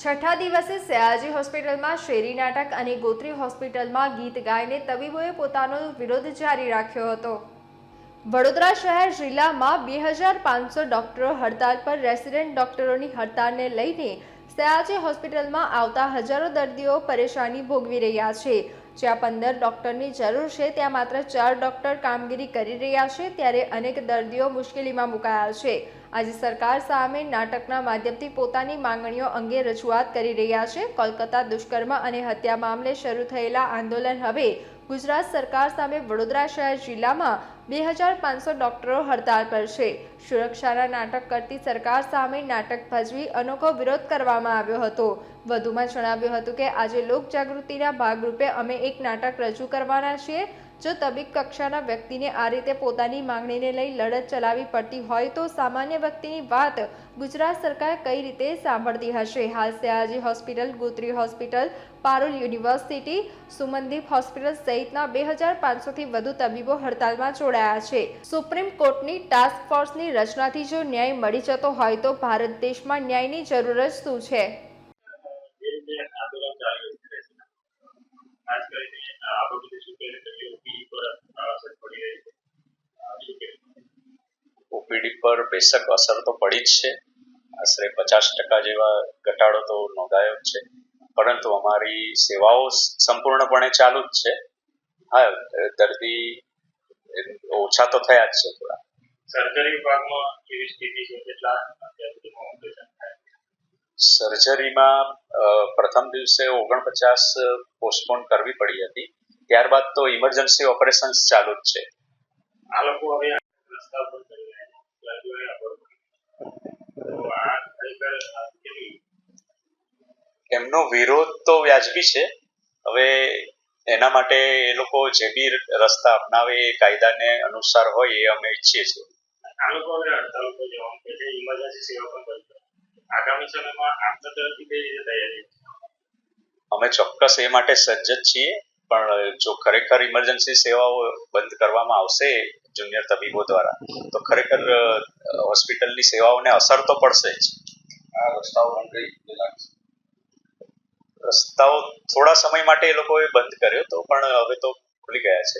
છઠ્ઠા દિવસે સયાજી હોસ્પિટલમાં શેરી નાટક અને ગોત્રી હોસ્પિટલમાં ગીત ગાઈને તબીબોએ પોતાનો વિરોધ જારી રાખ્યો હતો। વડોદરા શહેર જિલ્લામાં 2500 ડોક્ટરો હડતાલ પર। રેસિડેન્ટ ડોક્ટરોની હડતાલને લઈને સયાજી હોસ્પિટલમાં આવતા હજારો દર્દીઓ પરેશાની ભોગવી રહ્યા છે। જ્યાં 15 ડોક્ટરની જરૂર છે ત્યાં માત્ર 4 ડોક્ટર કામગીરી કરી રહ્યા છે, ત્યારે અનેક દર્દીઓ મુશ્કેલીમાં મુકાયા છે। આજે સરકાર સામે નાટકના માધ્યમથી પોતાની માંગણીઓ અંગે રજૂઆત કરી રહ્યા છે। કોલકાતા દુષ્કર્મ અને હત્યા મામલે શરૂ થયેલા આંદોલન હવે ગુજરાત સરકાર સામે। વડોદરા શહેર જિલ્લામાં 2500 ડોક્ટરો હડતાલ પર છે। સુરક્ષાના નાટક કરતી સરકાર સામે નાટક ભજવી અનોખો વિરોધ કરવામાં આવ્યો હતો। વધુમાં જણાવ્યું હતું કે આજે લોક જાગૃતિના ભાગરૂપે અમે એક નાટક રજૂ કરવાના છીએ। જો તબીબ કક્ષાના વ્યક્તિને આ રીતે પોતાની માંગણીને લઈ લડત ચલાવવી પડતી હોય તો સામાન્ય વ્યક્તિની વાત ગુજરાત સરકાર કઈ રીતે સાંભળતી હશે। હાલ Sayaji hospital, Gotri hospital, Parul university, Sumandeep hospital સહિતના 2500થી વધુ તબીબો હડતાલમાં જોડાયા છે। સુપ્રીમ કોર્ટની ટાસ્ક ફોર્સની રચનાથી જો ન્યાય મળી જતો હોય તો ભારત દેશમાં ન્યાયની જરૂર જ શું છે। ઓપીડી પર બેશક અસર તો પડી જ છે। આશરે 50% જેવા ઘટાડો તો નોંધાયો જ છે, પરંતુ અમારી સેવાઓ સંપૂર્ણપણે ચાલુ જ છે। હા, દર્દી ઓછા તો થયા જ છે થોડા। સર્જરી વિભાગમાં કેવી સ્થિતિ છે? કેટલા ઓપરેશન થાય? સર્જરીમાં પ્રથમ દિવસે 49 પોસ્ટપોન કરવી પડી હતી, ત્યારબાદ તો ઇમરજન્સી ઓપરેશન્સ ચાલુ જ છે। આ લોકો હવે રસ્તા પર કરી રહ્યા છે, એમનો વિરોધ તો વ્યાજબી છે। હવે એના માટે એ લોકો જે બી રસ્તા અપનાવે એ કાયદાને અનુસાર હોય એ અમે ઈચ્છીએ છીએ। આ લોકો હવે હડતાલ ઉપર જવાનું કહે છે, ઇમરજન્સી સેવા પણ બંધ કરે। આગામી સમયમાં આપના તરફથી કઈ રીતે તૈયારી? અમે ચોક્કસ એ માટે સજ્જ જ છીએ, પણ જો ખરેખર ઇમરજન્સી સેવાઓ બંધ કરવામાં આવશે જુનિયર તબીબો દ્વારા તો ખરેખર હોસ્પિટલની સેવાઓને અસર તો પડશે જ। આ રસ્તાઓ બંધ કરી લાગશે? રસ્તાઓ થોડા સમય માટે એ લોકોએ બંધ કર્યો તો, પણ હવે તો ખુલી ગયા છે।